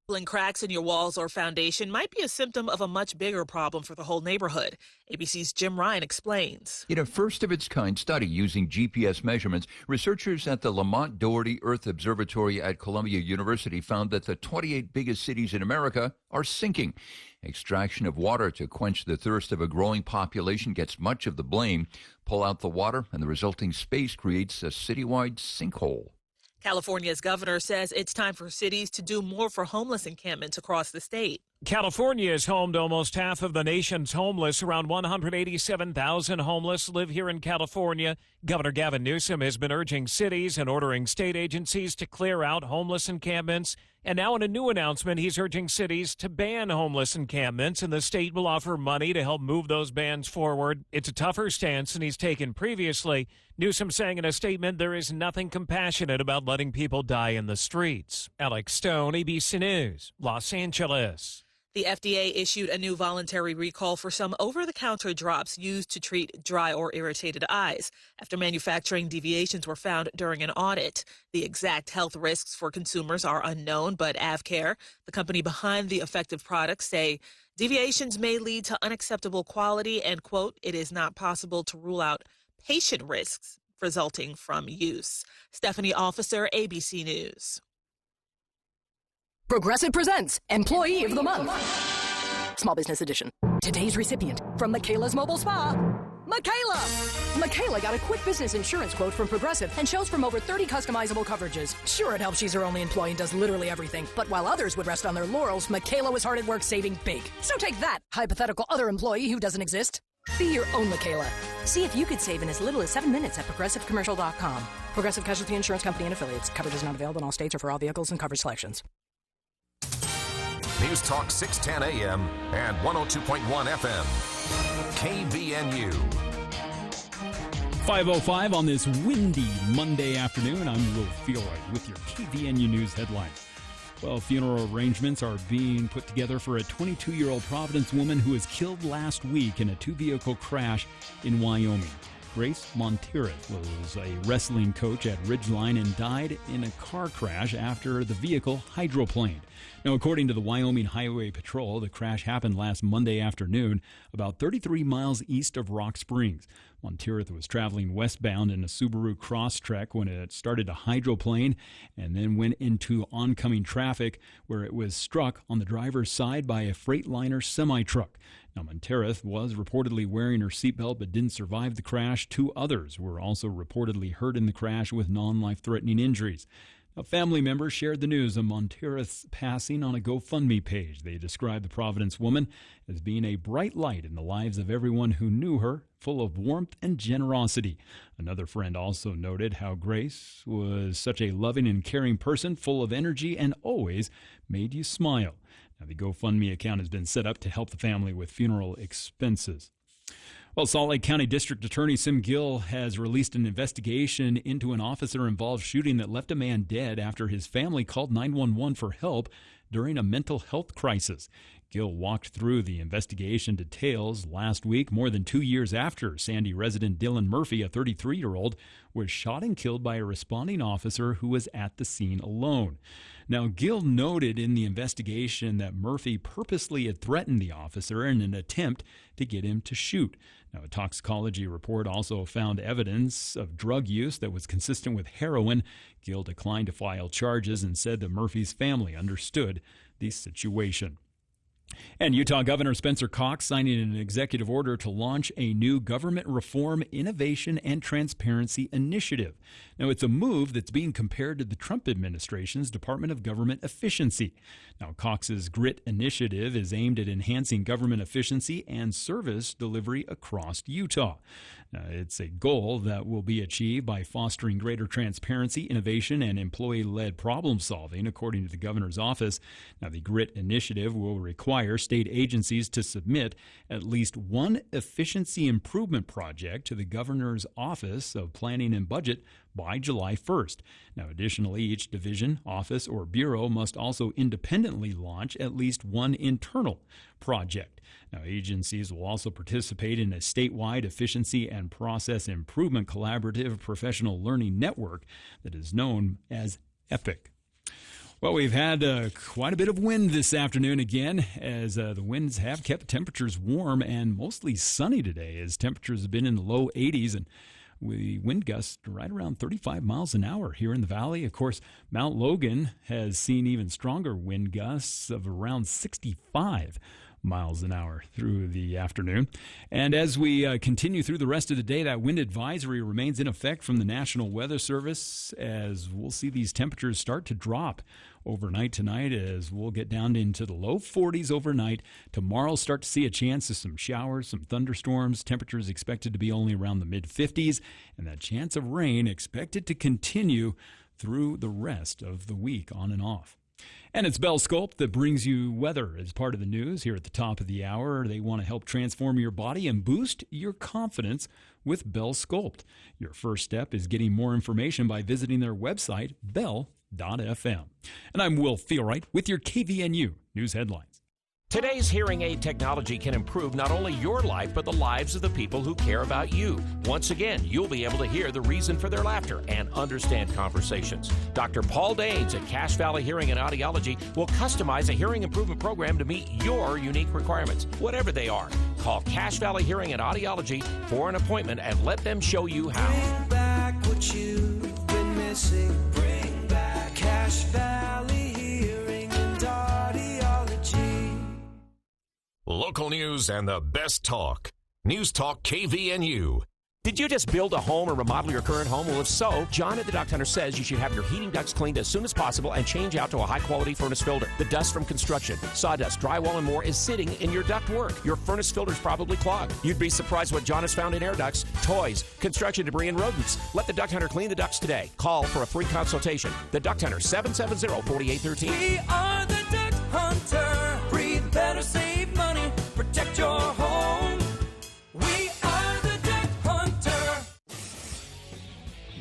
Cracks in your walls or foundation might be a symptom of a much bigger problem for the whole neighborhood. ABC's Jim Ryan explains. In a first-of-its-kind study using GPS measurements, researchers at the Lamont Doherty Earth Observatory at Columbia University found that the 28 biggest cities in America are sinking. Extraction of water to quench the thirst of a growing population gets much of the blame. Pull out the water, and the resulting space creates a citywide sinkhole. California's governor says it's time for cities to do more for homeless encampments across the state. California is home to almost half of the nation's homeless. Around 187,000 homeless live here in California. Governor Gavin Newsom has been urging cities and ordering state agencies to clear out homeless encampments. And now in a new announcement, he's urging cities to ban homeless encampments, and the state will offer money to help move those bans forward. It's a tougher stance than he's taken previously. Newsom saying in a statement there is nothing compassionate about letting people die in the streets. Alex Stone, ABC News, Los Angeles. The FDA issued a new voluntary recall for some over-the-counter drops used to treat dry or irritated eyes after manufacturing deviations were found during an audit. The exact health risks for consumers are unknown, but AvCare, the company behind the effective products, say deviations may lead to unacceptable quality and, quote, it is not possible to rule out patient risks resulting from use. Stephanie Officer, ABC News. Progressive presents Employee of the Month. Small Business Edition. Today's recipient from Michaela's Mobile Spa, Michaela. Michaela got a quick business insurance quote from Progressive and chose from over 30 customizable coverages. Sure, it helps she's her only employee and does literally everything. But while others would rest on their laurels, Michaela was hard at work saving big. So take that, hypothetical other employee who doesn't exist. Be your own Michaela. See if you could save in as little as 7 minutes at ProgressiveCommercial.com. Progressive Casualty Insurance Company and Affiliates. Coverage is not available in all states or for all vehicles and coverage selections. News Talk 610 AM and 102.1 FM. KVNU. 5:05 on this windy Monday afternoon. I'm Will Fielroy with your KVNU News headlines. Well, funeral arrangements are being put together for a 22-year-old Providence woman who was killed last week in a two-vehicle crash in Wyoming. Grace Monteith was a wrestling coach at Ridgeline and died in a car crash after the vehicle hydroplaned. Now, according to the Wyoming Highway Patrol, the crash happened last Monday afternoon, about 33 miles east of Rock Springs. Monteith was traveling westbound in a Subaru Crosstrek when it started to hydroplane and then went into oncoming traffic where it was struck on the driver's side by a Freightliner semi-truck. Now, Monteith was reportedly wearing her seatbelt but didn't survive the crash. Two others were also reportedly hurt in the crash with non-life-threatening injuries. Now, family members shared the news of Monteith's passing on a GoFundMe page. They described the Providence woman as being a bright light in the lives of everyone who knew her, full of warmth and generosity. Another friend also noted how Grace was such a loving and caring person, full of energy and always made you smile. Now, the GoFundMe account has been set up to help the family with funeral expenses. Well, Salt Lake County District Attorney Sim Gill has released an investigation into an officer-involved shooting that left a man dead after his family called 911 for help during a mental health crisis. Gill walked through the investigation details last week, more than 2 years after Sandy resident Dylan Murphy, a 33-year-old, was shot and killed by a responding officer who was at the scene alone. Now, Gill noted in the investigation that Murphy purposely had threatened the officer in an attempt to get him to shoot. Now, a toxicology report also found evidence of drug use that was consistent with heroin. Gill declined to file charges and said that Murphy's family understood the situation. And Utah Governor Spencer Cox signing an executive order to launch a new government reform, innovation, and transparency initiative. Now, it's a move that's being compared to the Trump administration's Department of Government Efficiency. Now, Cox's GRIT initiative is aimed at enhancing government efficiency and service delivery across Utah. It's a goal that will be achieved by fostering greater transparency, innovation, and employee-led problem solving, according to the governor's office. Now, the GRIT initiative will require state agencies to submit at least one efficiency improvement project to the governor's Office of Planning and Budget by July 1st. Now, additionally, each division, office, or bureau must also independently launch at least one internal project. Now, agencies will also participate in a statewide efficiency and process improvement collaborative professional learning network that is known as EPIC. Well, we've had quite a bit of wind this afternoon again, as the winds have kept temperatures warm and mostly sunny today, as temperatures have been in the low 80s, and with wind gusts right around 35 miles an hour here in the valley. Of course, Mount Logan has seen even stronger wind gusts of around 65 miles an hour through the afternoon. And as we continue through the rest of the day, that wind advisory remains in effect from the National Weather Service, as we'll see these temperatures start to drop overnight tonight, as we'll get down into the low 40s overnight. Tomorrow, start to see a chance of some showers, some thunderstorms. Temperatures expected to be only around the mid-50s, and that chance of rain expected to continue through the rest of the week, on and off. And it's Bell Sculpt that brings you weather as part of the news here at the top of the hour. They want to help transform your body and boost your confidence with Bell Sculpt. Your first step is getting more information by visiting their website, bell.fm. And I'm Will Feelwright with your KVNU News Headlines. Today's hearing aid technology can improve not only your life, but the lives of the people who care about you. Once again, you'll be able to hear the reason for their laughter and understand conversations. Dr. Paul Danes at Cache Valley Hearing and Audiology will customize a hearing improvement program to meet your unique requirements, whatever they are. Call Cache Valley Hearing and Audiology for an appointment and let them show you how. Bring back what you've been missing. Bring back Cache Valley Hearing and Audiology. Local news and the best talk. News Talk KVNU. Did you just build a home or remodel your current home? Well, if so, John at the Duct Hunter says you should have your heating ducts cleaned as soon as possible and change out to a high-quality furnace filter. The dust from construction, sawdust, drywall, and more is sitting in your duct work. Your furnace filter's probably clogged. You'd be surprised what John has found in air ducts, toys, construction debris, and rodents. Let the Duct Hunter clean the ducts today. Call for a free consultation. The Duct Hunter, 770-4813. We are the Duct Hunter. Breathe better, save money, protect your home. We are the Duct Hunter.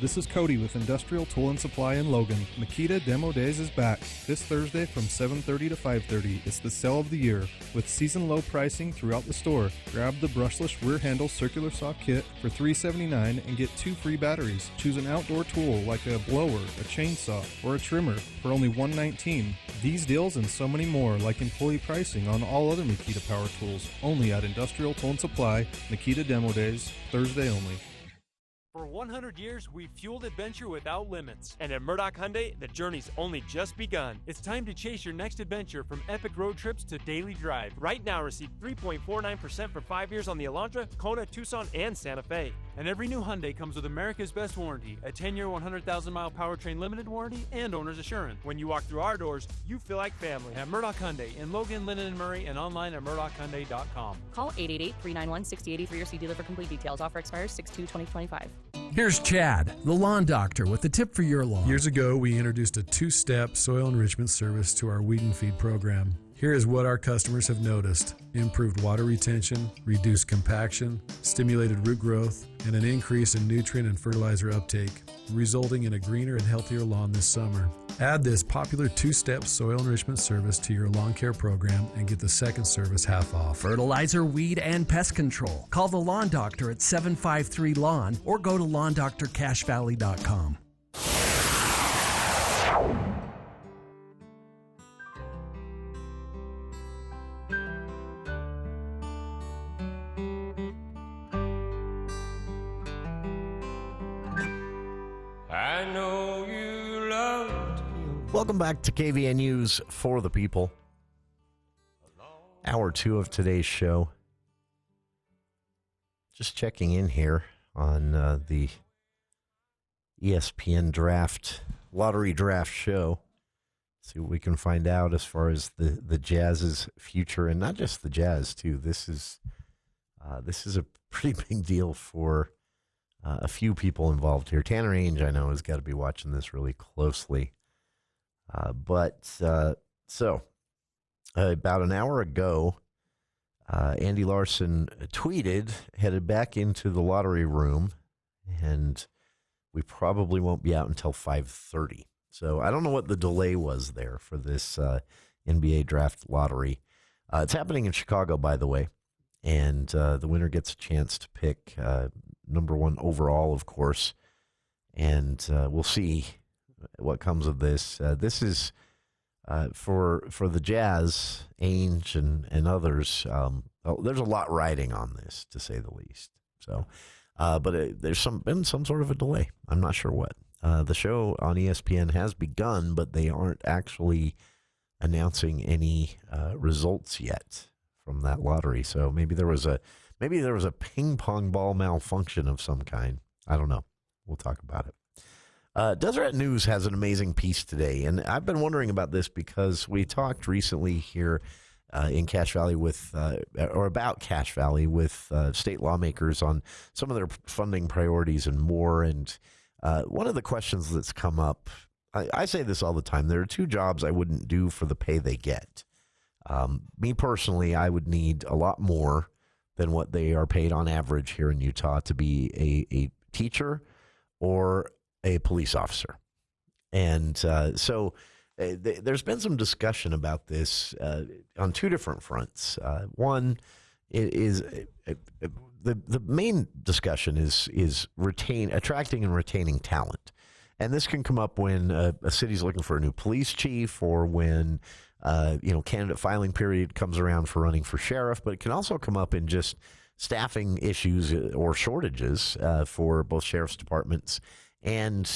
This is Cody with Industrial Tool and Supply in Logan. Makita Demo Days is back this Thursday from 7:30 to 5:30. It's the sale of the year with season low pricing throughout the store. Grab the brushless rear handle circular saw kit for $379 and get 2 free batteries. Choose an outdoor tool like a blower, a chainsaw, or a trimmer for only $119. These deals and so many more, like employee pricing on all other Makita power tools, only at Industrial Tool and Supply. Makita Demo Days, Thursday only. For 100 years, we've fueled adventure without limits. And at Murdoch Hyundai, the journey's only just begun. It's time to chase your next adventure, from epic road trips to daily drive. Right now, receive 3.49% for 5 years on the Elantra, Kona, Tucson, and Santa Fe. And every new Hyundai comes with America's Best Warranty, a 10-year, 100,000-mile powertrain limited warranty, and owner's assurance. When you walk through our doors, you feel like family. At Murdoch Hyundai in Logan, Linden, and Murray, and online at murdochhyundai.com. Call 888-391-6083 or see dealer for complete details. Offer expires 6/2/2025. Here's Chad, the lawn doctor, with a tip for your lawn. Years ago, we introduced a 2-step soil enrichment service to our weed and feed program. Here is what our customers have noticed: improved water retention, reduced compaction, stimulated root growth, and an increase in nutrient and fertilizer uptake, resulting in a greener and healthier lawn this summer. Add this popular 2-step soil enrichment service to your lawn care program and get the second service half off. Fertilizer, weed, and pest control. Call the Lawn Doctor at 753-LAWN or go to LawnDoctorCacheValley.com. I know you loved him. Welcome back to KVNU's For the People. Hour 2 of today's show. Just checking in here on the ESPN lottery draft show. See what we can find out as far as the Jazz's future, and not just the Jazz too. This is a pretty big deal for a few people involved here. Tanner Ainge, I know, has got to be watching this really closely. So about an hour ago, Andy Larson tweeted, headed back into the lottery room, and we probably won't be out until 5:30. So I don't know what the delay was there for this NBA draft lottery. It's happening in Chicago, by the way, and the winner gets a chance to pick number 1 overall, of course, and we'll see what comes of this. This is for the Jazz, Ainge, and others, there's a lot riding on this, to say the least. So, but there's been some sort of a delay. I'm not sure what. The show on ESPN has begun, but they aren't actually announcing any results yet from that lottery. So maybe there was a ping pong ball malfunction of some kind. I don't know. We'll talk about it. Deseret News has an amazing piece today, and I've been wondering about this because we talked recently here in Cache Valley about Cache Valley with state lawmakers on some of their funding priorities and more. And one of the questions that's come up, I say this all the time, there are two jobs I wouldn't do for the pay they get. Me personally, I would need a lot more than what they are paid on average here in Utah to be a teacher or a police officer. And so there's been some discussion about this on two different fronts. One is the main discussion is attracting and retaining talent. And this can come up when a city's looking for a new police chief, or when candidate filing period comes around for running for sheriff. But it can also come up in just staffing issues or shortages for both sheriff's departments and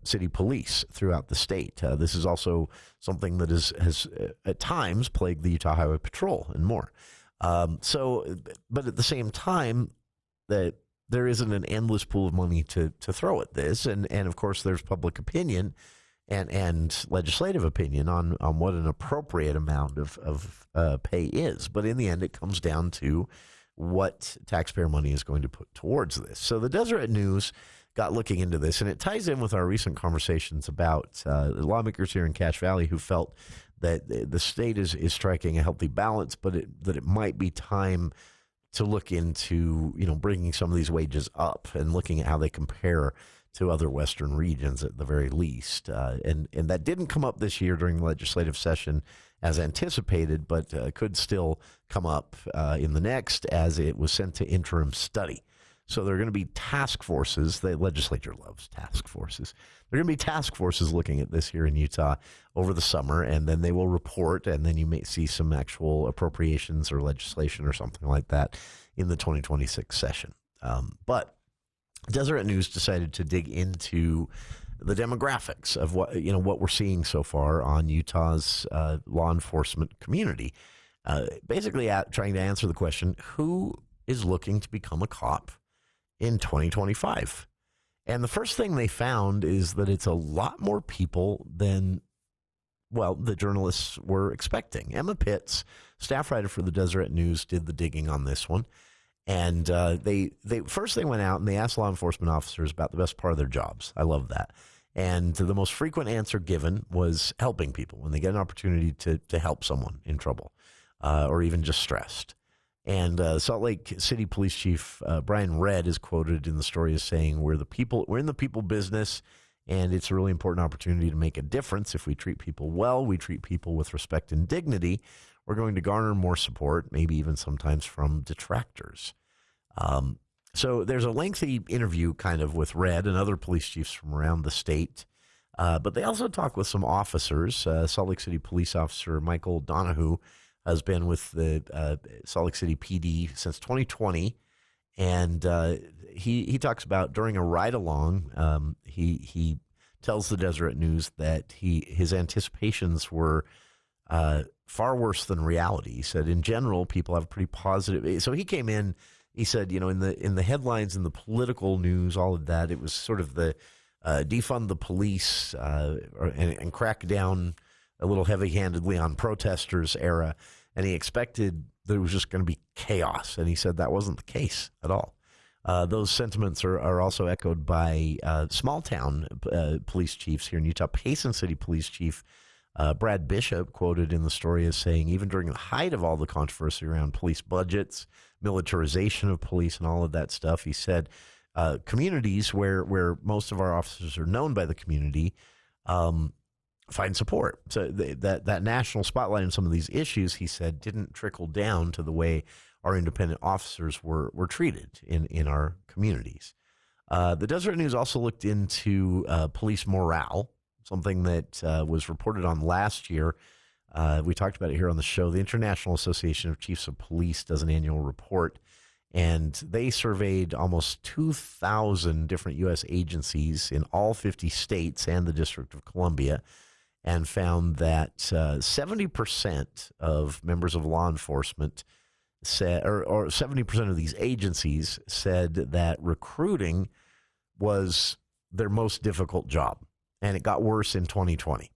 city police throughout the state. This is also something that has at times plagued the Utah Highway Patrol and more. But at the same time, that there isn't an endless pool of money to throw at this, and of course there's public opinion and legislative opinion on what an appropriate amount of pay is. But in the end, it comes down to what taxpayer money is going to put towards this. So the Deseret News got looking into this, and it ties in with our recent conversations about lawmakers here in Cache Valley who felt that the state is striking a healthy balance, but that it might be time to look into bringing some of these wages up and looking at how they compare to other western regions at the very least. And that didn't come up this year during the legislative session as anticipated, but could still come up in the next, as it was sent to interim study. So there are going to be task forces. The legislature loves task forces. There are going to be task forces looking at this here in Utah over the summer, and then they will report, and then you may see some actual appropriations or legislation or something like that in the 2026 session. But Deseret News decided to dig into the demographics of what we're seeing so far on Utah's law enforcement community. Basically, trying to answer the question, who is looking to become a cop in 2025? And the first thing they found is that it's a lot more people than, the journalists were expecting. Emma Pitts, staff writer for the Deseret News, did the digging on this one. And they went out and they asked law enforcement officers about the best part of their jobs. I love that. And the most frequent answer given was helping people when they get an opportunity to help someone in trouble or even just stressed. And Salt Lake City Police Chief Brian Redd is quoted in the story as saying, we're in the people business, and it's a really important opportunity to make a difference. If we treat people well, we treat people with respect and dignity, we're going to garner more support, maybe even sometimes from detractors. So there's a lengthy interview kind of with Redd and other police chiefs from around the state. But they also talk with some officers. Salt Lake City Police Officer Michael Donahue has been with the Salt Lake City PD since 2020. And he talks about during a ride-along, he tells the Deseret News that his anticipations were far worse than reality. He said, in general, people have pretty positive. So he came in, he said, in the headlines, in the political news, all of that, it was sort of the defund the police and crack down a little heavy-handedly on protesters era. And he expected that it was just going to be chaos. And he said that wasn't the case at all. Those sentiments are also echoed by small-town police chiefs here in Utah. Payson City Police Chief Brad Bishop, quoted in the story, as saying, even during the height of all the controversy around police budgets, militarization of police, and all of that stuff, he said, communities where most of our officers are known by the community find support. So that national spotlight on some of these issues, he said, didn't trickle down to the way our independent officers were treated in our communities. The Deseret News also looked into police morale, something that was reported on last year We talked about it here on the show. The International Association of Chiefs of Police does an annual report, and they surveyed almost 2,000 different U.S. agencies in all 50 states and the District of Columbia, and found that 70% of members of law enforcement said, or 70% of these agencies said that recruiting was their most difficult job, and it got worse in 2020.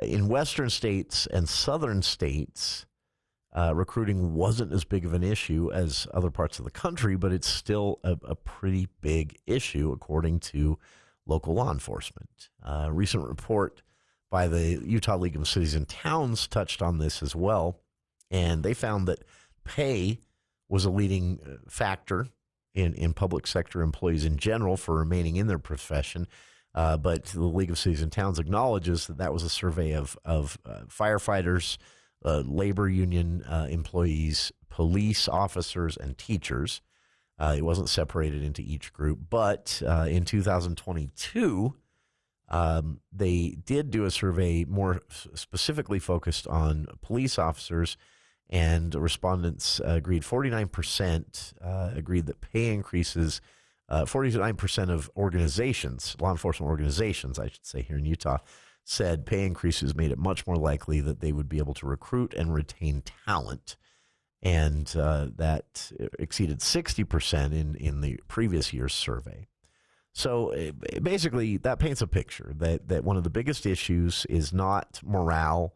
In western states and southern states, recruiting wasn't as big of an issue as other parts of the country, but it's still a pretty big issue, according to local law enforcement. A recent report by the Utah League of Cities and Towns touched on this as well, and they found that pay was a leading factor in public sector employees in general for remaining in their profession. But the League of Cities and Towns acknowledges that was a survey of firefighters, labor union employees, police officers, and teachers. It wasn't separated into each group. But in 2022, they did do a survey more specifically focused on police officers, and respondents agreed, 49% agreed that pay increases, 49% of organizations, law enforcement organizations, I should say, here in Utah, said pay increases made it much more likely that they would be able to recruit and retain talent. And that exceeded 60% in the previous year's survey. So basically, that paints a picture that one of the biggest issues is not morale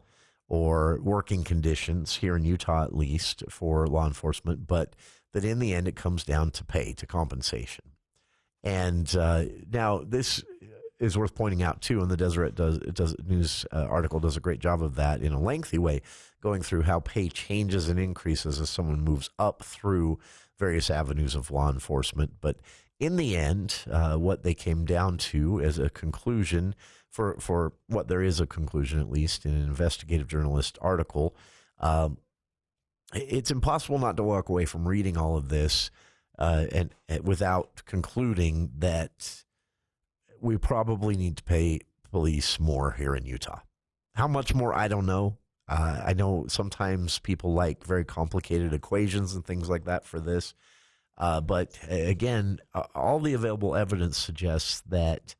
or working conditions, here in Utah at least, for law enforcement, but that in the end it comes down to pay, to compensation. And now this is worth pointing out, too, and the Deseret News article does a great job of that in a lengthy way, going through how pay changes and increases as someone moves up through various avenues of law enforcement. But in the end, what they came down to as a conclusion, for what there is a conclusion, at least, in an investigative journalist article, it's impossible not to walk away from reading all of this and without concluding that we probably need to pay police more here in Utah. How much more, I don't know. I know sometimes people like very complicated equations and things like that for this. But again, all the available evidence suggests that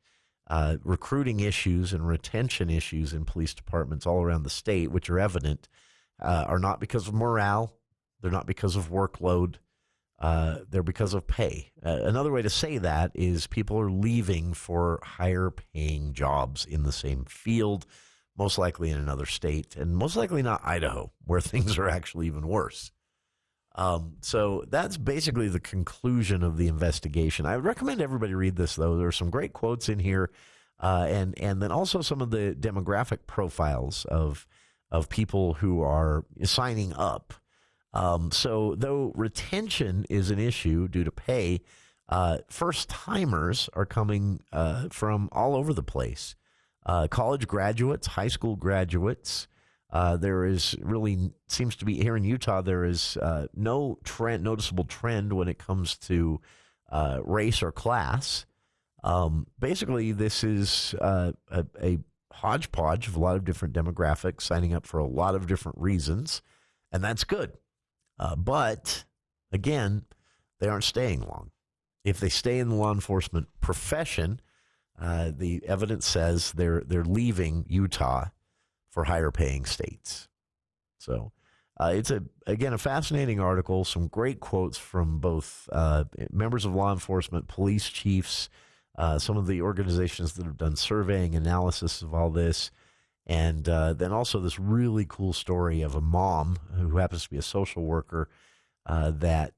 recruiting issues and retention issues in police departments all around the state, which are evident, are not because of morale. They're not because of workload. They're because of pay. Another way to say that is people are leaving for higher paying jobs in the same field, most likely in another state, and most likely not Idaho, where things are actually even worse. So that's basically the conclusion of the investigation. I would recommend everybody read this, though. There are some great quotes in here, and then also some of the demographic profiles of people who are signing up. So though retention is an issue due to pay, first-timers are coming from all over the place. College graduates, high school graduates. There is really, seems to be, here in Utah, there is no noticeable trend when it comes to race or class. Basically, this is a hodgepodge of a lot of different demographics signing up for a lot of different reasons, and that's good. But, again, they aren't staying long. If they stay in the law enforcement profession, the evidence says they're leaving Utah for higher paying states. So it's a fascinating article, some great quotes from both members of law enforcement, police chiefs, some of the organizations that have done surveying analysis of all this, and then also this really cool story of a mom who happens to be a social worker that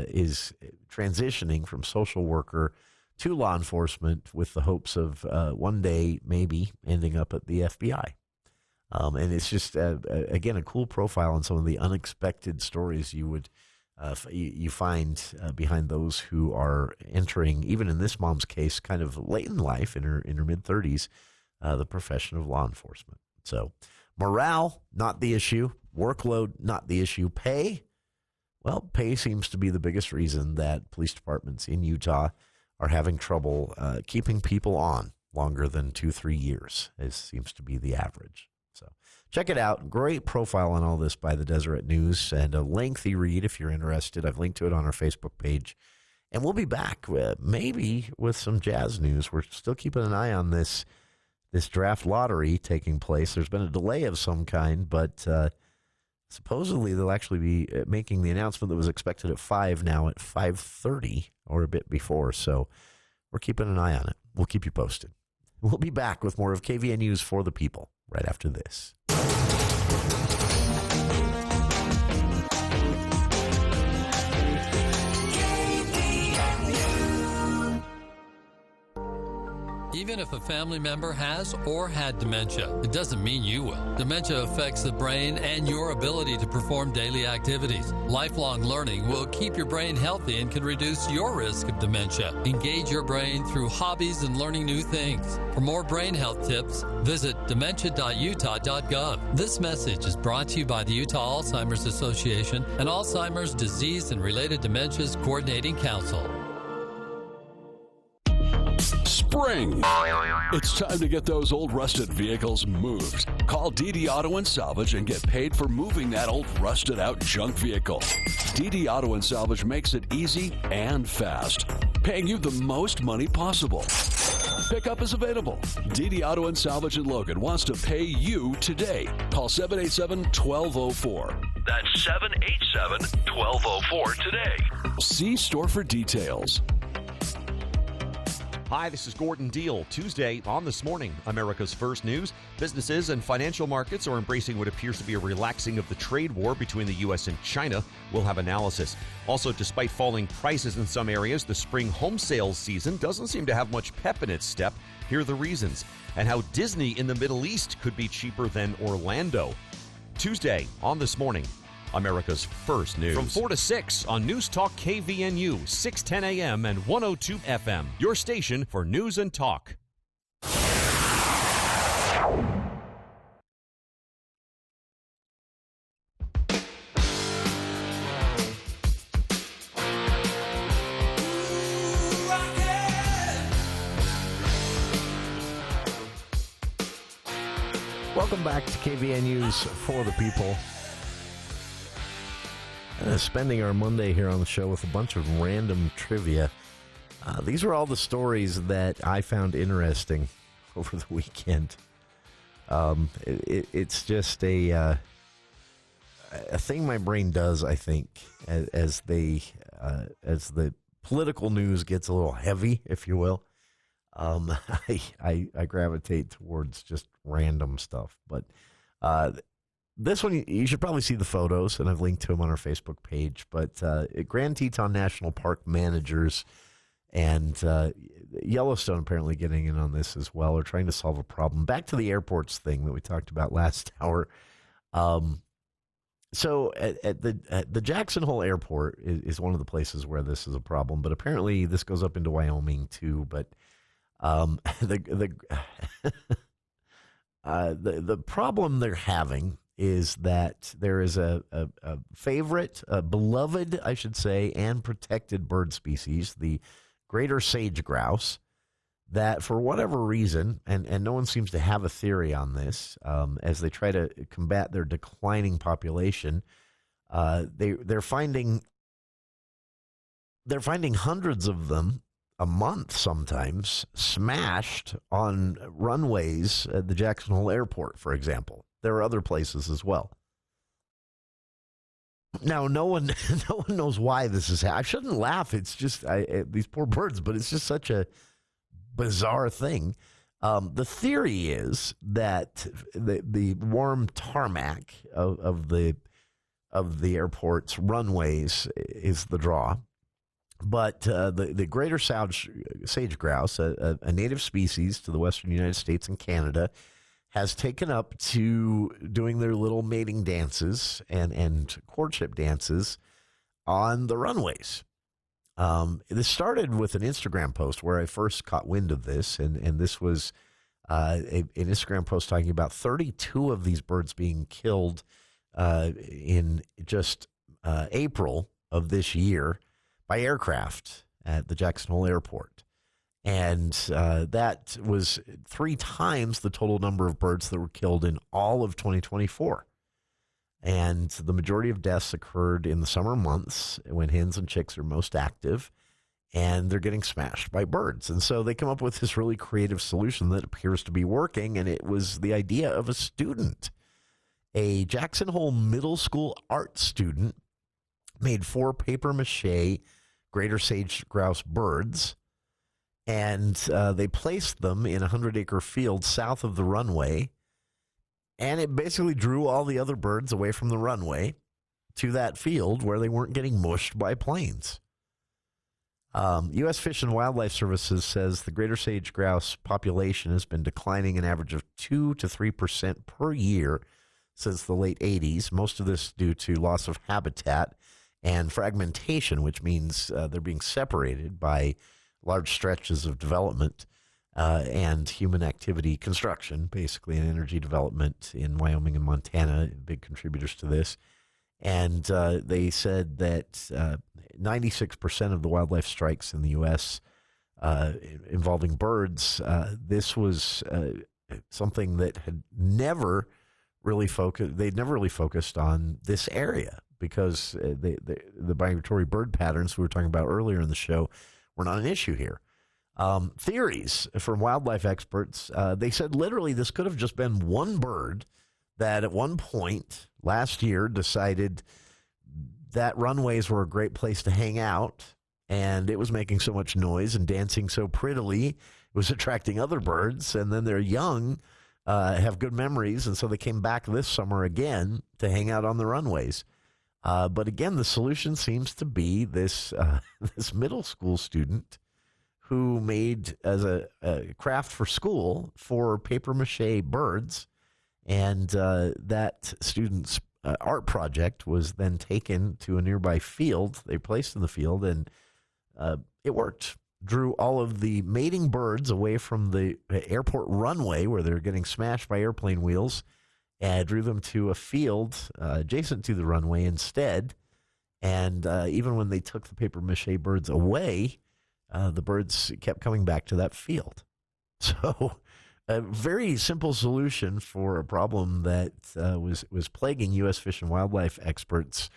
is transitioning from social worker to law enforcement with the hopes of one day maybe ending up at the FBI. And it's just, again, a cool profile on some of the unexpected stories you would you find behind those who are entering, even in this mom's case, kind of late in life, in her mid-30s, the profession of law enforcement. So morale, not the issue. Workload, not the issue. Pay, well, pay seems to be the biggest reason that police departments in Utah are having trouble keeping people on longer than 2-3 years. It seems to be the average. So check it out. Great profile on all this by the Deseret News and a lengthy read if you're interested. I've linked to it on our Facebook page. And we'll be back maybe with some Jazz news. We're still keeping an eye on this draft lottery taking place. There's been a delay of some kind, but supposedly they'll actually be making the announcement that was expected at 5 now at 5:30 or a bit before. So we're keeping an eye on it. We'll keep you posted. We'll be back with more of KVN News for the People right after this. Even if a family member has or had dementia, it doesn't mean you will. Dementia affects the brain and your ability to perform daily activities. Lifelong learning will keep your brain healthy and can reduce your risk of dementia. Engage your brain through hobbies and learning new things. For more brain health tips, visit dementia.utah.gov. This message is brought to you by the Utah Alzheimer's Association and Alzheimer's Disease and Related Dementias Coordinating Council. Spring. It's time to get those old rusted vehicles moved. Call DD Auto and Salvage and get paid for moving that old rusted out junk vehicle. DD Auto and Salvage makes it easy and fast, paying you the most money possible. Pickup is available. DD Auto and Salvage in Logan wants to pay you today. Call 787-1204. That's 787-1204 today. See store for details. Hi, this is Gordon Deal. Tuesday on This Morning, America's First News. Businesses and financial markets are embracing what appears to be a relaxing of the trade war between the U.S. and China. We'll have analysis. Also, despite falling prices in some areas, the spring home sales season doesn't seem to have much pep in its step. Here are the reasons. And how Disney in the Middle East could be cheaper than Orlando. Tuesday on This Morning, America's First News. From 4 to 6 on News Talk KVNU, 610 AM and 102 FM. Your station for news and talk. Welcome back to KVNU's For the People. Spending our Monday here on the show with a bunch of random trivia. These are all the stories that I found interesting over the weekend. It's just a thing my brain does, I think, as the political news gets a little heavy, if you will. I gravitate towards just random stuff, but this one, you should probably see the photos, and I've linked to them on our Facebook page. But Grand Teton National Park managers and Yellowstone apparently getting in on this as well, are trying to solve a problem. Back to the airports thing that we talked about last hour. So at the Jackson Hole Airport is one of the places where this is a problem, but apparently this goes up into Wyoming too. But the problem they're having is that there is a favorite, beloved, I should say, and protected bird species, the greater sage grouse, that for whatever reason, and no one seems to have a theory on this, as they try to combat their declining population, they're finding hundreds of them a month sometimes smashed on runways at the Jackson Hole Airport, for example. There are other places as well. Now, no one knows why this is happening. I shouldn't laugh. It's just these poor birds, but it's just such a bizarre thing. The theory is that the warm tarmac of the airport's runways is the draw. But the greater sage grouse, a native species to the western United States and Canada, has taken up to doing their little mating dances and courtship dances on the runways. This started with an Instagram post where I first caught wind of this, and this was an Instagram post talking about 32 of these birds being killed in just April of this year by aircraft at the Jackson Hole Airport. And that was 3 times the total number of birds that were killed in all of 2024. And the majority of deaths occurred in the summer months when hens and chicks are most active, and they're getting smashed by birds. And so they come up with this really creative solution that appears to be working, and it was the idea of a student. A Jackson Hole Middle School art student made 4 papier-mâché greater sage-grouse birds, and they placed them in a 100-acre field south of the runway, and it basically drew all the other birds away from the runway to that field where they weren't getting mushed by planes. U.S. Fish and Wildlife Services says the greater sage-grouse population has been declining an average of 2 to 3% per year since the late 80s, most of this due to loss of habitat and fragmentation, which means they're being separated by large stretches of development and human activity, construction, basically, and energy development in Wyoming and Montana, big contributors to this. And they said that 96% of the wildlife strikes in the U.S. Involving birds, this was something that had never really focused. They'd never really focused on this area because the migratory bird patterns we were talking about earlier in the show were not an issue here. Theories from wildlife experts, they said literally this could have just been one bird that at one point last year decided that runways were a great place to hang out, and it was making so much noise and dancing so prettily, it was attracting other birds, and then they're young, have good memories, and so they came back this summer again to hang out on the runways. But again, the solution seems to be this this middle school student who made as a craft for school 4 papier-mâché birds, and that student's art project was then taken to a nearby field. They placed in the field, and it worked. Drew all of the mating birds away from the airport runway where they're getting smashed by airplane wheels, and drew them to a field adjacent to the runway instead. And even when they took the papier-mâché birds away, the birds kept coming back to that field. So a very simple solution for a problem that was plaguing U.S. Fish and Wildlife experts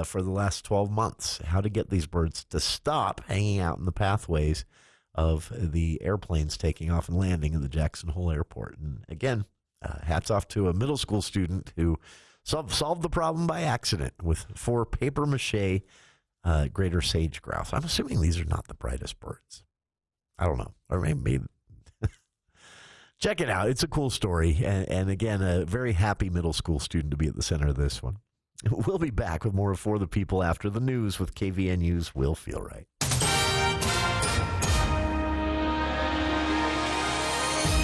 for the last 12 months, how to get these birds to stop hanging out in the pathways of the airplanes taking off and landing in the Jackson Hole Airport. And again, hats off to a middle school student who solved the problem by accident with 4 papier-mâché greater sage-grouse. I'm assuming these are not the brightest birds. I don't know. Or maybe check it out. It's a cool story. And again, a very happy middle school student to be at the center of this one. We'll be back with more of For the People after the news with KVNU's Will Feel Right.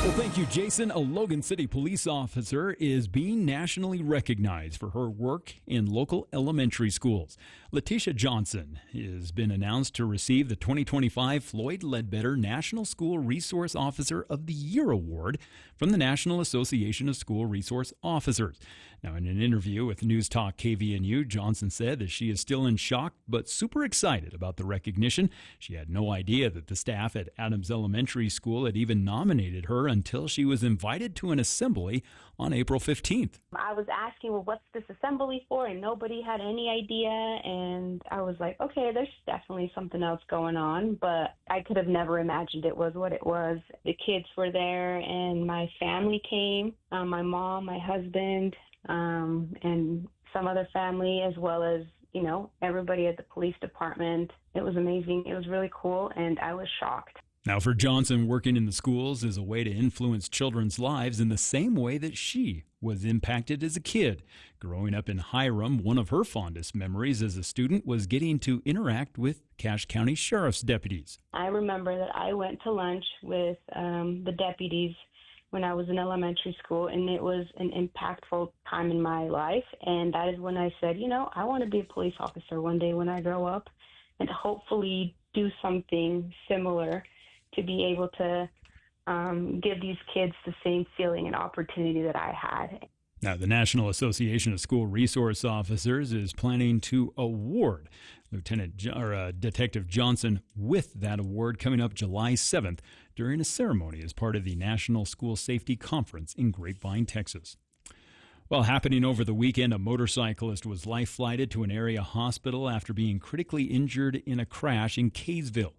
Well, thank you, Jason. A Logan City police officer is being nationally recognized for her work in local elementary schools. Letitia Johnson has been announced to receive the 2025 Floyd Ledbetter National School Resource Officer of the Year Award from the National Association of School Resource Officers. Now, in an interview with News Talk KVNU, Johnson said that she is still in shock but super excited about the recognition. She had no idea that the staff at Adams Elementary School had even nominated her until she was invited to an assembly on April 15th. I was asking, well, what's this assembly for? And nobody had any idea. And I was like, okay, there's definitely something else going on. But I could have never imagined it was what it was. The kids were there and my family came, my mom, my husband, and some other family, as well as, you know, everybody at the police department. It was amazing. It was really cool. And I was shocked. Now, for Johnson, working in the schools is a way to influence children's lives in the same way that she was impacted as a kid. Growing up in Hiram, one of her fondest memories as a student was getting to interact with Cache County Sheriff's deputies. I remember that I went to lunch with the deputies when I was in elementary school, and it was an impactful time in my life. And that is when I said, you know, I want to be a police officer one day when I grow up and hopefully do something similar to be able to give these kids the same feeling and opportunity that I had. Now, the National Association of School Resource Officers is planning to award Detective Johnson with that award coming up July 7th during a ceremony as part of the National School Safety Conference in Grapevine, Texas. Well, happening over the weekend, a motorcyclist was life-flighted to an area hospital after being critically injured in a crash in Kaysville.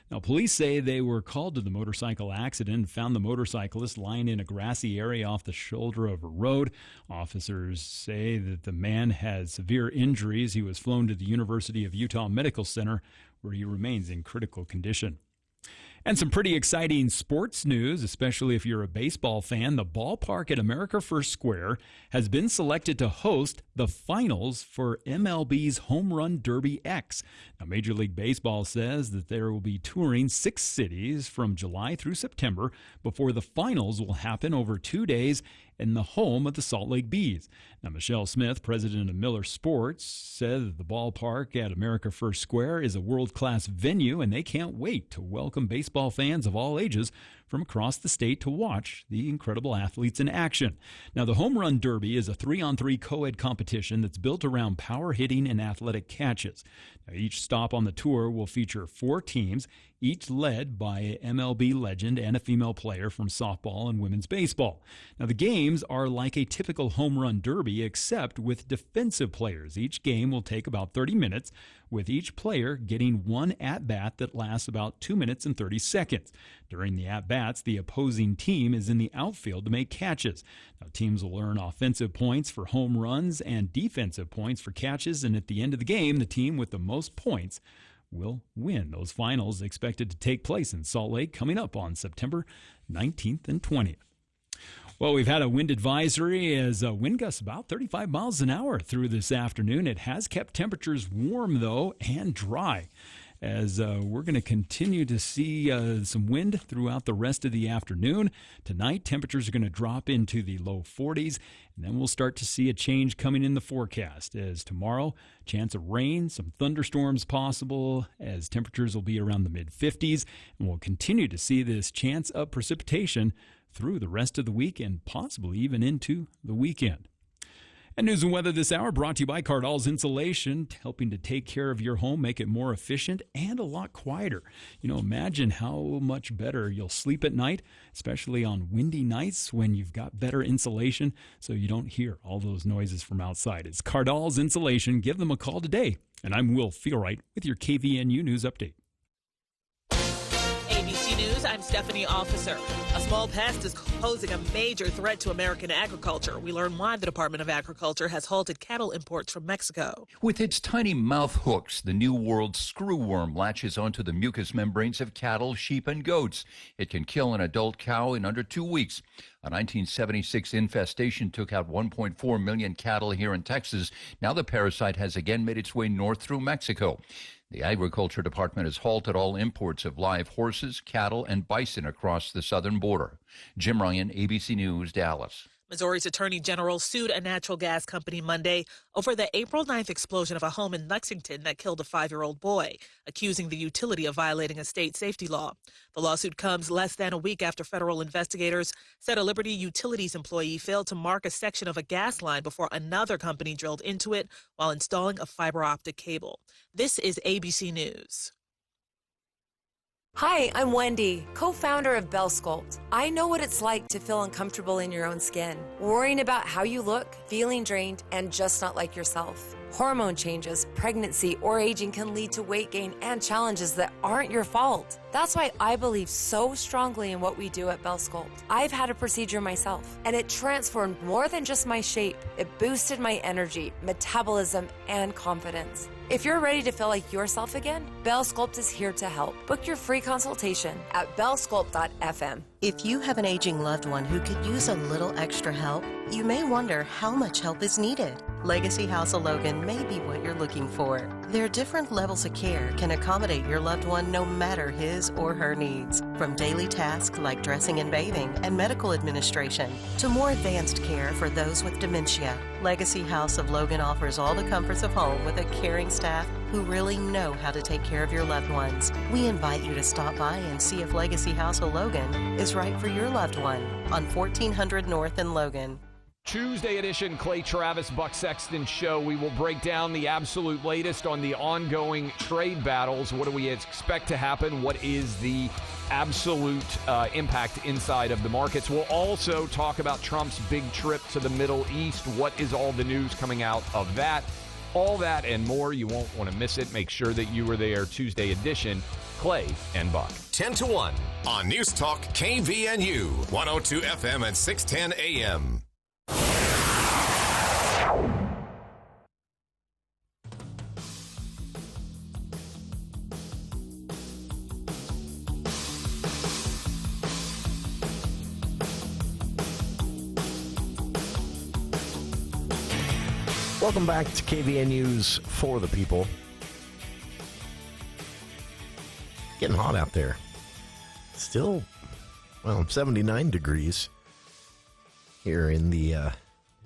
Now, police say they were called to the motorcycle accident and found the motorcyclist lying in a grassy area off the shoulder of a road. Officers say that the man had severe injuries. He was flown to the University of Utah Medical Center, where he remains in critical condition. And some pretty exciting sports news, especially if you're a baseball fan. The ballpark at America First Square has been selected to host the finals for MLB's Home Run Derby X. Now, Major League Baseball says that there will be touring 6 cities from July through September before the finals will happen over 2 days in the home of the Salt Lake Bees. Now, Michelle Smith, president of Miller Sports, said that the ballpark at America First Square is a world-class venue, and they can't wait to welcome baseball fans of all ages from across the state to watch the incredible athletes in action. Now, the Home Run Derby is a 3-on-3 co-ed competition that's built around power hitting and athletic catches. Now, each stop on the tour will feature 4 teams, each led by an MLB legend and a female player from softball and women's baseball. Now, the games are like a typical home run derby, except with defensive players. Each game will take about 30 minutes, with each player getting one at-bat that lasts about 2 minutes and 30 seconds. During the at-bats, the opposing team is in the outfield to make catches. Now, teams will earn offensive points for home runs and defensive points for catches, and at the end of the game, the team with the most points will win. Those finals expected to take place in Salt Lake coming up on September 19th and 20th. Well, we've had a wind advisory as wind gusts about 35 miles an hour through this afternoon. It has kept temperatures warm, though, and dry, as we're going to continue to see some wind throughout the rest of the afternoon. Tonight, temperatures are going to drop into the low 40s, and then we'll start to see a change coming in the forecast, as tomorrow, chance of rain, some thunderstorms possible, as temperatures will be around the mid-50s, and we'll continue to see this chance of precipitation through the rest of the week and possibly even into the weekend. And news and weather this hour brought to you by Cardall's Insulation, helping to take care of your home, make it more efficient and a lot quieter. You know, imagine how much better you'll sleep at night, especially on windy nights when you've got better insulation so you don't hear all those noises from outside. It's Cardall's Insulation. Give them a call today. And I'm Will Feelwright with your KVNU News Update. ABC News, I'm Stephanie Officer. A small pest is posing a major threat to American agriculture. We learn why the Department of Agriculture has halted cattle imports from Mexico. With its tiny mouth hooks, the New World screwworm latches onto the mucous membranes of cattle, sheep, and goats. It can kill an adult cow in under 2 weeks. A 1976 infestation took out 1.4 million cattle here in Texas. Now the parasite has again made its way north through Mexico. The Agriculture Department has halted all imports of live horses, cattle, and bison across the southern border. Jim Ryan, ABC News, Dallas. Missouri's Attorney General sued a natural gas company Monday over the April 9th explosion of a home in Lexington that killed a 5-year-old boy, accusing the utility of violating a state safety law. The lawsuit comes less than a week after federal investigators said a Liberty Utilities employee failed to mark a section of a gas line before another company drilled into it while installing a fiber optic cable. This is ABC News. Hi, I'm Wendy, co-founder of Bell Sculpt. I know what it's like to feel uncomfortable in your own skin, worrying about how you look, feeling drained, and just not like yourself. Hormone changes, pregnancy, or aging can lead to weight gain and challenges that aren't your fault. That's why I believe so strongly in what we do at Bell Sculpt. I've had a procedure myself, and it transformed more than just my shape. It boosted my energy, metabolism, and confidence. If you're ready to feel like yourself again, Bell Sculpt is here to help. Book your free consultation at bellsculpt.fm. If you have an aging loved one who could use a little extra help, you may wonder how much help is needed. Legacy House of Logan may be what you're looking for. Their different levels of care can accommodate your loved one no matter his or her needs. From daily tasks like dressing and bathing and medical administration to more advanced care for those with dementia. Legacy House of Logan offers all the comforts of home with a caring staff who really know how to take care of your loved ones. We invite you to stop by and see if Legacy House of Logan is right for your loved one on 1400 North in Logan. Tuesday edition Clay Travis, Buck Sexton show. We will break down the absolute latest on the ongoing trade battles. What do we expect to happen? What is the absolute impact inside of the markets? We'll also talk about Trump's big trip to the Middle East. What is all the news coming out of that? All that and more. You won't want to miss it. Make sure that you are there. Tuesday edition, Clay and Buck. 10 to 1 on News Talk KVNU, 102 FM and 610 AM. Welcome back to KVNU's For the People. Getting hot out there. Still, 79 degrees here in the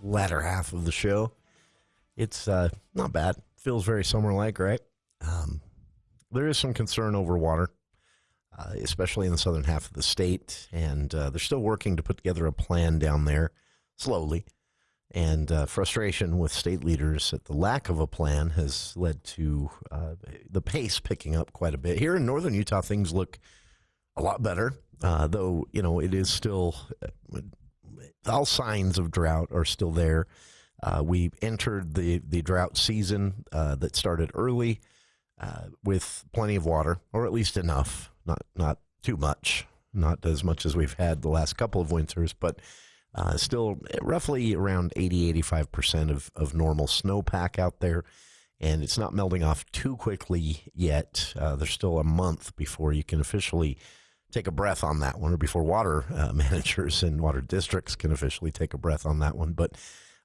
latter half of the show. It's not bad. Feels very summer-like, right? There is some concern over water, especially in the southern half of the state, and they're still working to put together a plan down there slowly. And frustration with state leaders at the lack of a plan has led to the pace picking up quite a bit. Here in northern Utah, things look a lot better, though, it is still, all signs of drought are still there. We entered the drought season that started early with plenty of water, or at least enough, not too much, not as much as we've had the last couple of winters, but still roughly around 80-85% of normal snowpack out there, and it's not melting off too quickly yet. There's still a month before you can officially take a breath on that one, or before water managers and water districts can officially take a breath on that one. But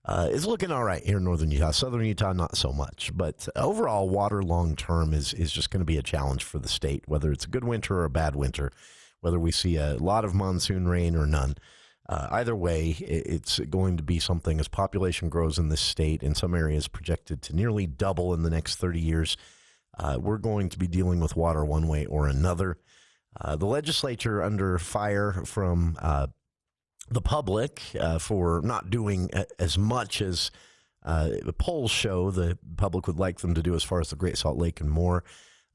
it's looking all right here in northern Utah. Southern Utah, not so much. But overall, water long-term is just going to be a challenge for the state, whether it's a good winter or a bad winter, whether we see a lot of monsoon rain or none. Either way, it's going to be something as population grows in this state, in some areas projected to nearly double in the next 30 years. We're going to be dealing with water one way or another. The legislature under fire from the public for not doing as much as the polls show the public would like them to do as far as the Great Salt Lake and more.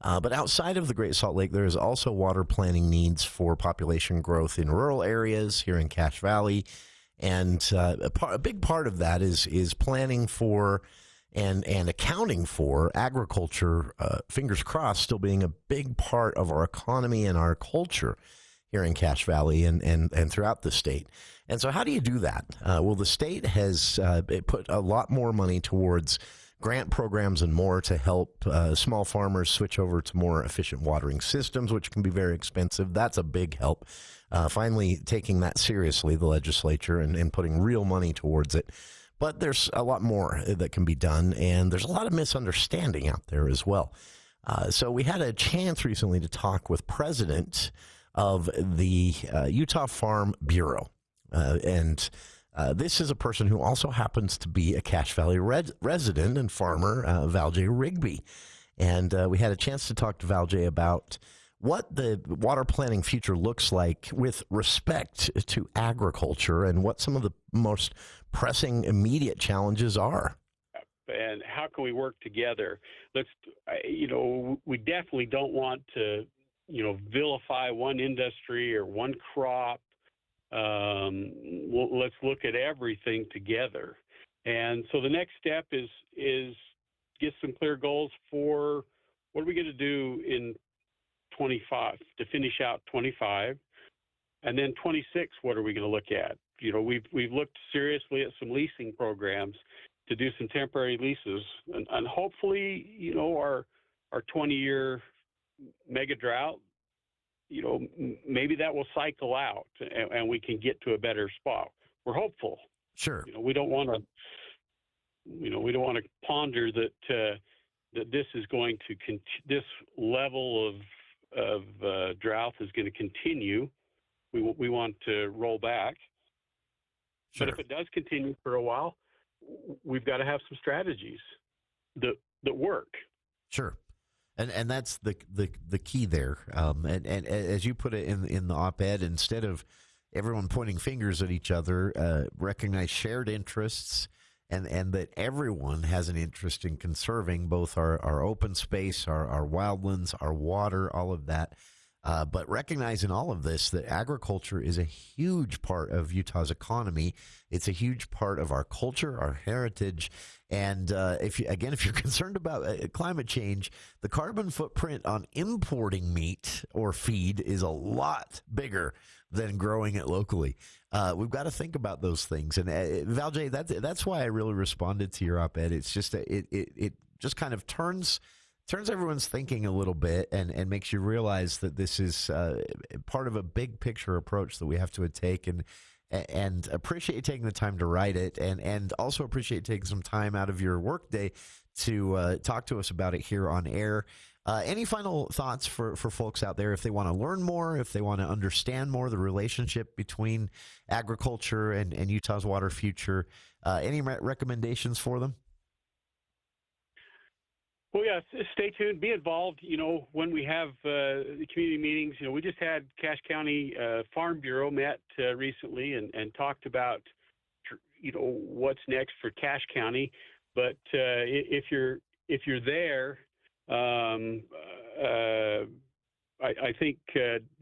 But outside of the Great Salt Lake, there is also water planning needs for population growth in rural areas here in Cache Valley. And a big part of that is planning for and accounting for agriculture, fingers crossed, still being a big part of our economy and our culture here in Cache Valley and throughout the state. And so how do you do that? Well, the state has put a lot more money towards grant programs and more to help small farmers switch over to more efficient watering systems, which can be very expensive. That's a big help. Finally taking that seriously, the legislature, and putting real money towards it. But there's a lot more that can be done, and there's a lot of misunderstanding out there as well. So we had a chance recently to talk with president of the Utah Farm Bureau, and this is a person who also happens to be a Cache Valley resident and farmer, Valjay Rigby. And we had a chance to talk to Valjay about what the water planning future looks like with respect to agriculture and what some of the most pressing immediate challenges are. And how can we work together? We definitely don't want to, vilify one industry or one crop. Let's look at everything together. And so the next step is get some clear goals for what are we going to do in 25 to finish out 25, and then 26. What are we going to look at? We've looked seriously at some leasing programs to do some temporary leases, and hopefully, our 20-year mega drought, maybe that will cycle out and we can get to a better spot. We're hopeful. Sure. We don't want to ponder that this is going to this level of drought is going to continue. We want to roll back. Sure. But if it does continue for a while, we've got to have some strategies that work. Sure. And that's the key there. And as you put it in the op-ed, instead of everyone pointing fingers at each other, recognize shared interests, and that everyone has an interest in conserving both our open space, our wildlands, our water, all of that. But recognizing all of this, that agriculture is a huge part of Utah's economy. It's a huge part of our culture, our heritage. And if you're concerned about climate change, the carbon footprint on importing meat or feed is a lot bigger than growing it locally. We've got to think about those things. And Valjay, that's why I really responded to your op-ed. It's just it just kind of turns everyone's thinking a little bit and makes you realize that this is part of a big picture approach that we have to take, and appreciate you taking the time to write it, and also appreciate you taking some time out of your workday to talk to us about it here on air. Any final thoughts for folks out there if they want to learn more, if they want to understand more the relationship between agriculture and Utah's water future? Any recommendations for them? Well, yeah, stay tuned. Be involved. When we have the community meetings, we just had Cache County Farm Bureau met recently and talked about, what's next for Cache County. But if you're there, I think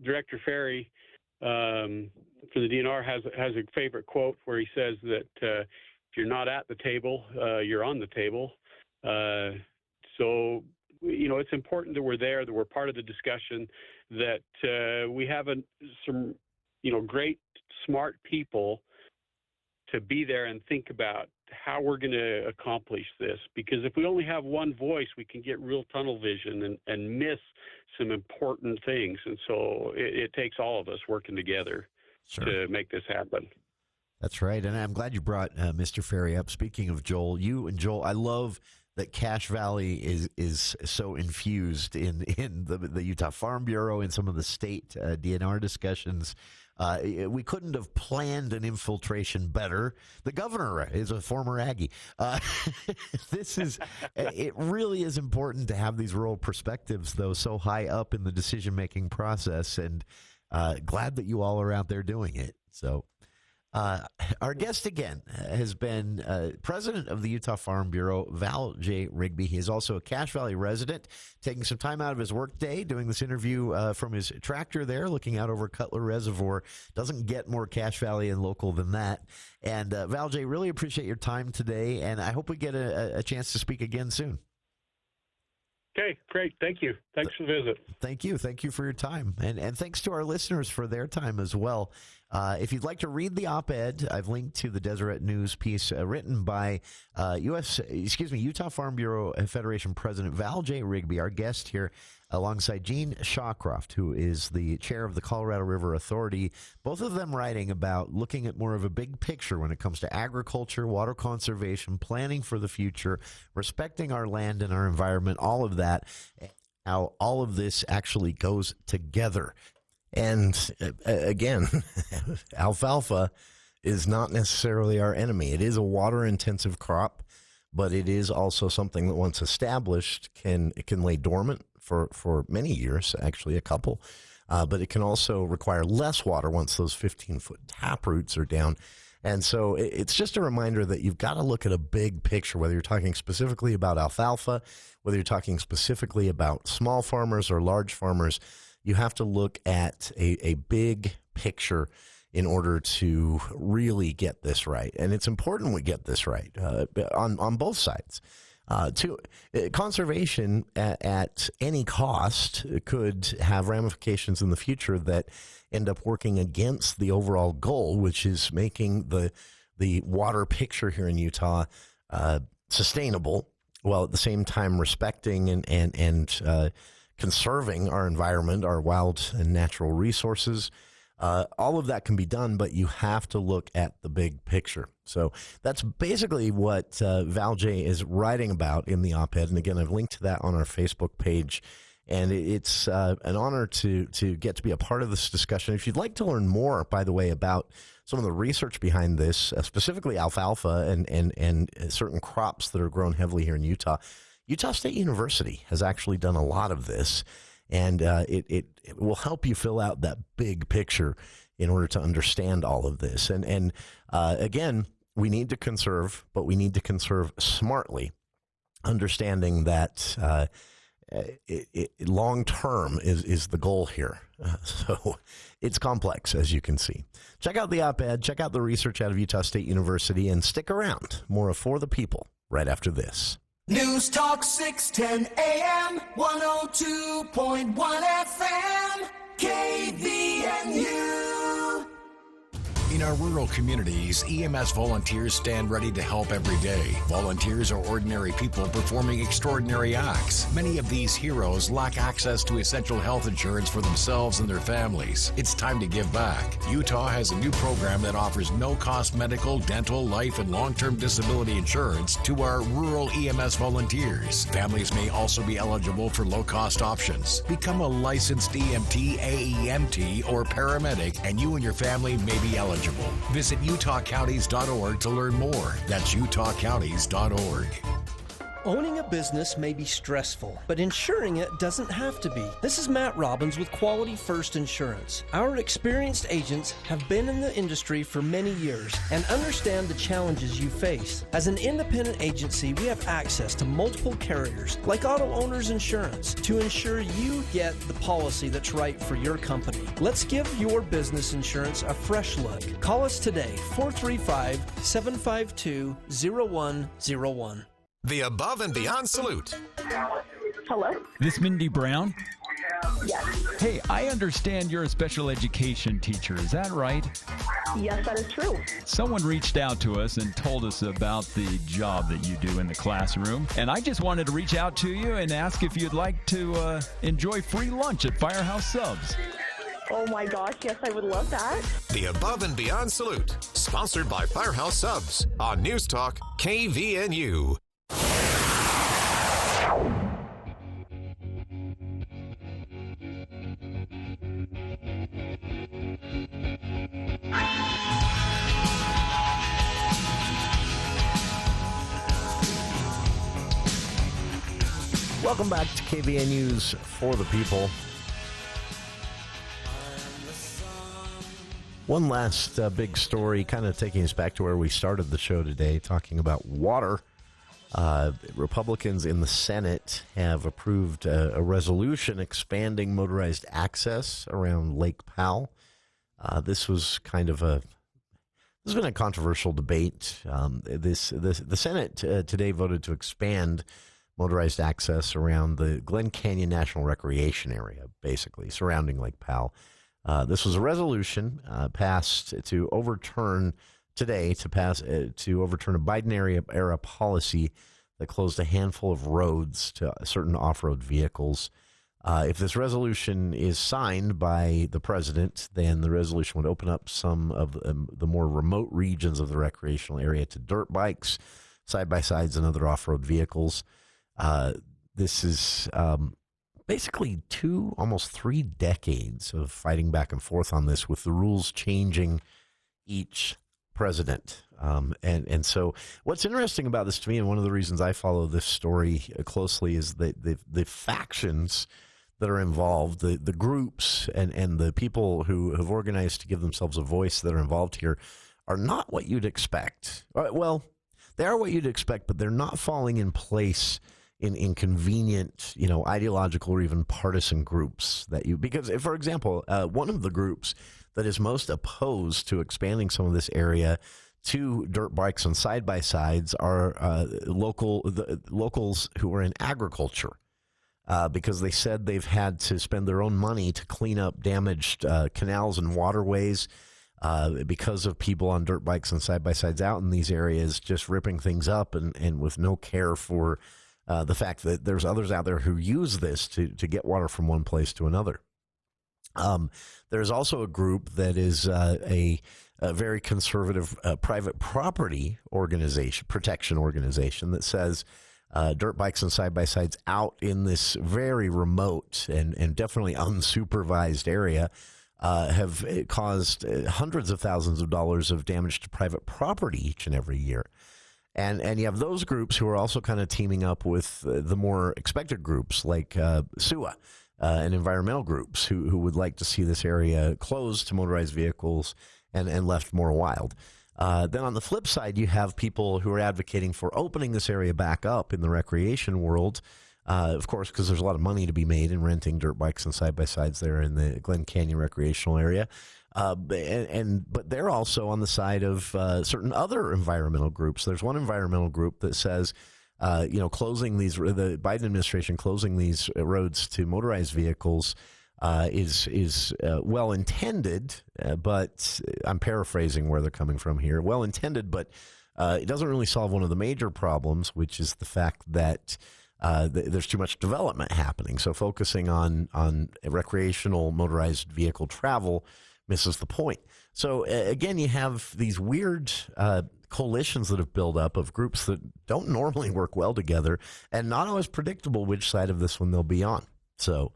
Director Ferry from the DNR has a favorite quote where he says that if you're not at the table, you're on the table. So, it's important that we're there, that we're part of the discussion, that we have some, great, smart people to be there and think about how we're going to accomplish this. Because if we only have one voice, we can get real tunnel vision and miss some important things. And so it takes all of us working together to make this happen. That's right. And I'm glad you brought Mr. Ferry up. Speaking of Joel, you and Joel, I love that Cache Valley is so infused in the Utah Farm Bureau and some of the state DNR discussions. We couldn't have planned an infiltration better. The governor is a former Aggie. It really is important to have these rural perspectives, though, so high up in the decision-making process, and glad that you all are out there doing it. So. Our guest again has been president of the Utah Farm Bureau, Valjay Rigby. He is also a Cache Valley resident, taking some time out of his workday, doing this interview from his tractor there, looking out over Cutler Reservoir. Doesn't get more Cache Valley and local than that. And Valjay, really appreciate your time today, and I hope we get a chance to speak again soon. Okay, great. Thank you. Thanks for the visit. Thank you. Thank you for your time. And thanks to our listeners for their time as well. If you'd like to read the op-ed, I've linked to the Deseret News piece written by Utah Farm Bureau Federation President Valjay Rigby, our guest here, alongside Gene Shawcroft, who is the chair of the Colorado River Authority. Both of them writing about looking at more of a big picture when it comes to agriculture, water conservation, planning for the future, respecting our land and our environment, all of that, how all of this actually goes together. And again, alfalfa is not necessarily our enemy. It is a water-intensive crop, but it is also something that once established it can lay dormant for many years, actually a couple. But it can also require less water once those 15-foot tap roots are down. And so it's just a reminder that you've got to look at a big picture, whether you're talking specifically about alfalfa, whether you're talking specifically about small farmers or large farmers. You have to look at a big picture in order to really get this right. And it's important we get this right on both sides. Conservation at any cost could have ramifications in the future that end up working against the overall goal, which is making the water picture here in Utah sustainable, while at the same time respecting and conserving our environment, our wild and natural resources. All of that can be done, but you have to look at the big picture. So that's basically what Valjay is writing about in the op-ed. And again, I've linked to that on our Facebook page. And it's an honor to get to be a part of this discussion. If you'd like to learn more, by the way, about some of the research behind this, specifically alfalfa and certain crops that are grown heavily here in Utah, Utah State University has actually done a lot of this, and it will help you fill out that big picture in order to understand all of this. And again, we need to conserve, but we need to conserve smartly, understanding that long term is the goal here. So it's complex, as you can see. Check out the op-ed, check out the research out of Utah State University, and stick around. More of For the People right after this. News Talk 610 AM, 102.1 FM, KVNU. In our rural communities, EMS volunteers stand ready to help every day. Volunteers are ordinary people performing extraordinary acts. Many of these heroes lack access to essential health insurance for themselves and their families. It's time to give back. Utah has a new program that offers no-cost medical, dental, life, and long-term disability insurance to our rural EMS volunteers. Families may also be eligible for low-cost options. Become a licensed EMT, AEMT, or paramedic, and you and your family may be eligible. Visit utahcounties.org to learn more. That's utahcounties.org. Owning a business may be stressful, but insuring it doesn't have to be. This is Matt Robbins with Quality First Insurance. Our experienced agents have been in the industry for many years and understand the challenges you face. As an independent agency, we have access to multiple carriers, like Auto Owners Insurance, to ensure you get the policy that's right for your company. Let's give your business insurance a fresh look. Call us today, 435-752-0101. The Above and Beyond Salute. Hello? This Mindy Brown? Yes. Hey, I understand you're a special education teacher. Is that right? Yes, that is true. Someone reached out to us and told us about the job that you do in the classroom. And I just wanted to reach out to you and ask if you'd like to enjoy free lunch at Firehouse Subs. Oh my gosh, yes, I would love that. The Above and Beyond Salute, sponsored by Firehouse Subs on News Talk KVNU. Welcome back to KVNU's For the People. One last big story, kind of taking us back to where we started the show today, talking about water. Republicans in the Senate have approved a resolution expanding motorized access around Lake Powell. This was kind of this has been a controversial debate. The Senate today voted to expand motorized access around the Glen Canyon National Recreation Area, basically surrounding Lake Powell. This was a resolution passed to overturn a Biden era policy that closed a handful of roads to certain off-road vehicles. If this resolution is signed by the president, then the resolution would open up some of the more remote regions of the recreational area to dirt bikes, side-by-sides, and other off-road vehicles. This is basically almost 3 decades of fighting back and forth on this, with the rules changing each president. And so what's interesting about this to me, and one of the reasons I follow this story closely, is that the factions that are involved, the groups and the people who have organized to give themselves a voice that are involved here, are not what you'd expect. Well, they are what you'd expect, but they're not falling in place in convenient, ideological or even partisan groups because, for example, one of the groups that is most opposed to expanding some of this area to dirt bikes and side-by-sides are locals who are in agriculture, because they said they've had to spend their own money to clean up damaged canals and waterways because of people on dirt bikes and side-by-sides out in these areas just ripping things up and with no care for the fact that there's others out there who use this to get water from one place to another. There's also a group that is a very conservative private property protection organization that says dirt bikes and side-by-sides out in this very remote and definitely unsupervised area have caused hundreds of thousands of dollars of damage to private property each and every year. And you have those groups who are also kind of teaming up with the more expected groups like SUA, and environmental groups who would like to see this area closed to motorized vehicles and left more wild. Then on the flip side, you have people who are advocating for opening this area back up in the recreation world, of course, because there's a lot of money to be made in renting dirt bikes and side-by-sides there in the Glen Canyon recreational area. But they're also on the side of certain other environmental groups. There's one environmental group that says, closing the Biden administration closing these roads to motorized vehicles is well intended, but I'm paraphrasing where they're coming from here. Well intended, but it doesn't really solve one of the major problems, which is the fact that there's too much development happening. So focusing on recreational motorized vehicle travel misses the point. So again, you have these weird coalitions that have built up of groups that don't normally work well together, and not always predictable which side of this one they'll be on. So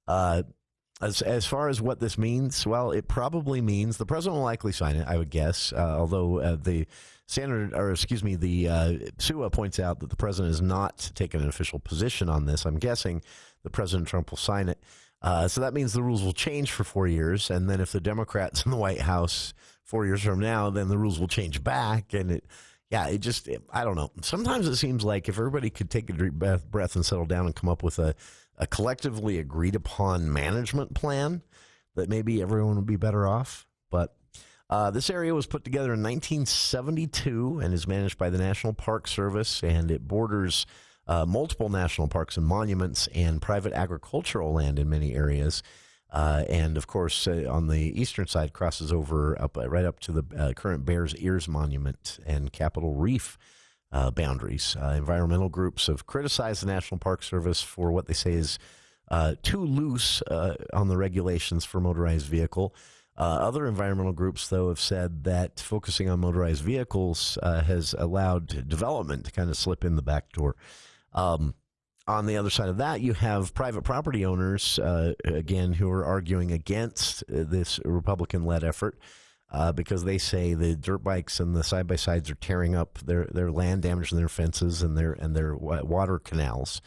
as far as what this means, well, it probably means the president will likely sign it, I would guess, although the SUA points out that the president has not taken an official position on this. I'm guessing that President Trump will sign it. So that means the rules will change for 4 years, and then if the Democrats in the White House 4 years from now, then the rules will change back, and I don't know. Sometimes it seems like if everybody could take a deep breath and settle down and come up with a collectively agreed upon management plan, that maybe everyone would be better off. But this area was put together in 1972 and is managed by the National Park Service, and it borders multiple national parks and monuments and private agricultural land in many areas. And, of course, on the eastern side, crosses over right up to the current Bears Ears Monument and Capitol Reef boundaries. Environmental groups have criticized the National Park Service for what they say is too loose on the regulations for motorized vehicle. Other environmental groups, though, have said that focusing on motorized vehicles has allowed development to kind of slip in the back door. On the other side of that, you have private property owners, again, who are arguing against this Republican-led effort because they say the dirt bikes and the side-by-sides are tearing up their land, damaging their fences and their water canals.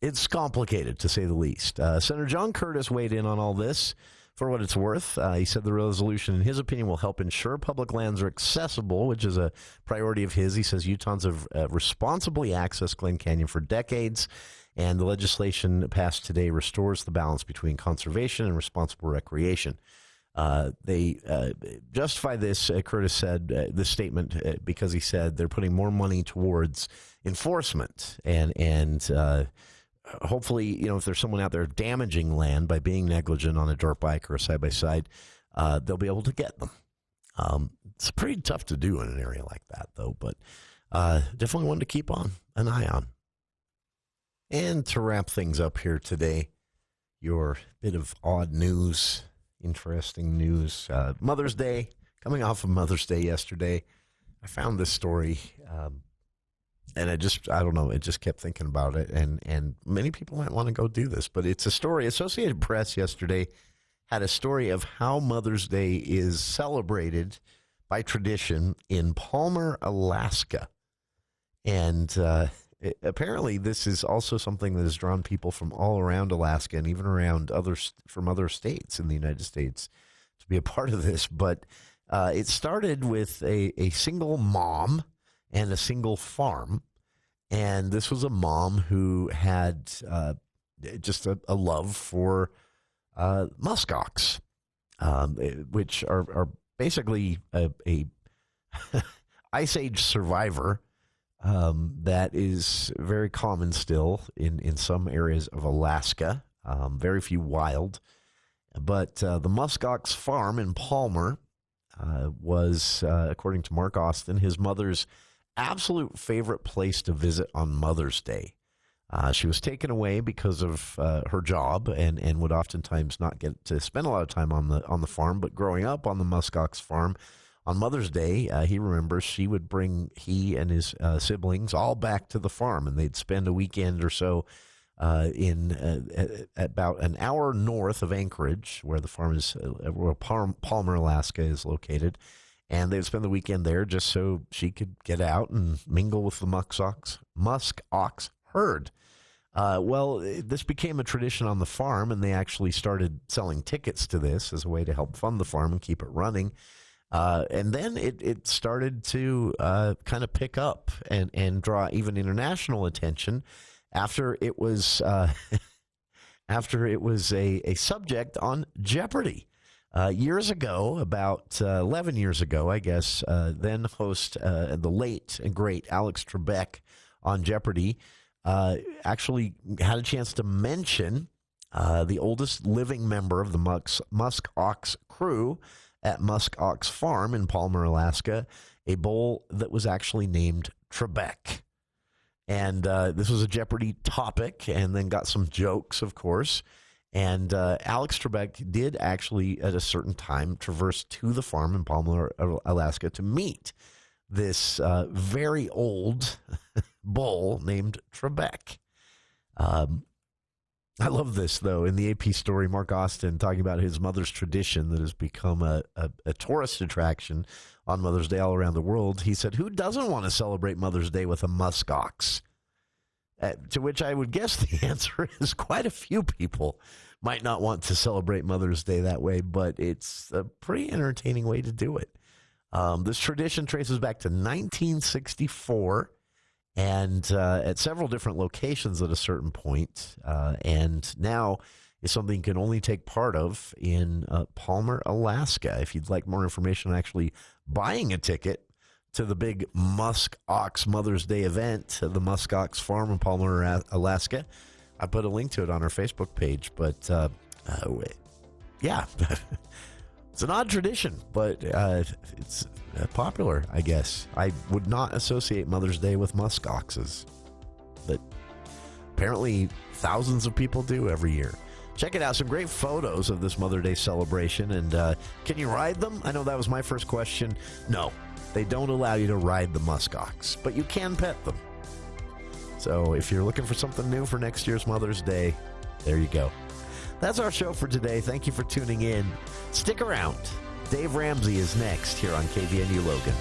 It's complicated, to say the least. Senator John Curtis weighed in on all this. For what it's worth, he said the resolution, in his opinion, will help ensure public lands are accessible, which is a priority of his. He says Utahns have responsibly accessed Glen Canyon for decades, and the legislation passed today restores the balance between conservation and responsible recreation. They justify this, Curtis said, this statement, because he said they're putting more money towards enforcement and hopefully, if there's someone out there damaging land by being negligent on a dirt bike or a side-by-side, they'll be able to get them. It's pretty tough to do in an area like that, though, but definitely one to keep an eye on. And to wrap things up here today, your bit of odd news, interesting news. Mother's Day, coming off of Mother's Day yesterday, I found this story, and I don't know, it just kept thinking about it, and many people might want to go do this, but it's a story. Associated Press yesterday had a story of how Mother's Day is celebrated by tradition in Palmer, Alaska. And apparently this is also something that has drawn people from all around Alaska and even around from other states in the United States to be a part of this. But it started with a single mom and a single farm. And this was a mom who had just a love for muskox, which are basically a Ice Age survivor that is very common still in some areas of Alaska, very few wild. But the muskox farm in Palmer was, according to Mark Austin, his mother's absolute favorite place to visit on Mother's Day. She was taken away because of her job and would oftentimes not get to spend a lot of time on the farm. But growing up on the muskox farm on Mother's Day, he remembers she would bring he and his siblings all back to the farm, and they'd spend a weekend or so in about an hour north of Anchorage, where the farm is, where Palmer, Alaska is located. And they would spend the weekend there just so she could get out and mingle with the musk ox herd. Well, this became a tradition on the farm, and they actually started selling tickets to this as a way to help fund the farm and keep it running. And then it started to kind of pick up and draw even international attention after it was a subject on Jeopardy. Years ago, about 11 years ago, I guess, then host the late and great Alex Trebek on Jeopardy actually had a chance to mention the oldest living member of the Musk Ox crew at Musk Ox Farm in Palmer, Alaska, a bull that was actually named Trebek. And this was a Jeopardy topic, and then got some jokes, of course. And Alex Trebek did actually, at a certain time, traverse to the farm in Palmer, Alaska, to meet this very old bull named Trebek. I love this, though. In the AP story, Mark Austin talking about his mother's tradition that has become a tourist attraction on Mother's Day all around the world. He said, who doesn't want to celebrate Mother's Day with a musk ox? To which I would guess the answer is quite a few people might not want to celebrate Mother's Day that way, but it's a pretty entertaining way to do it. This tradition traces back to 1964 and at several different locations at a certain point, and now is something you can only take part of in Palmer, Alaska. If you'd like more information on actually buying a ticket to the big Musk Ox Mother's Day event at the Musk Ox Farm in Palmer, Alaska, I put a link to it on our Facebook page. But yeah, it's an odd tradition, but it's popular, I guess. I would not associate Mother's Day with musk oxes, but apparently thousands of people do every year. Check it out. Some great photos of this Mother's Day celebration. And can you ride them? I know that was my first question. No, they don't allow you to ride the musk ox, but you can pet them. So if you're looking for something new for next year's Mother's Day, there you go. That's our show for today. Thank you for tuning in. Stick around. Dave Ramsey is next here on KVNU Logan.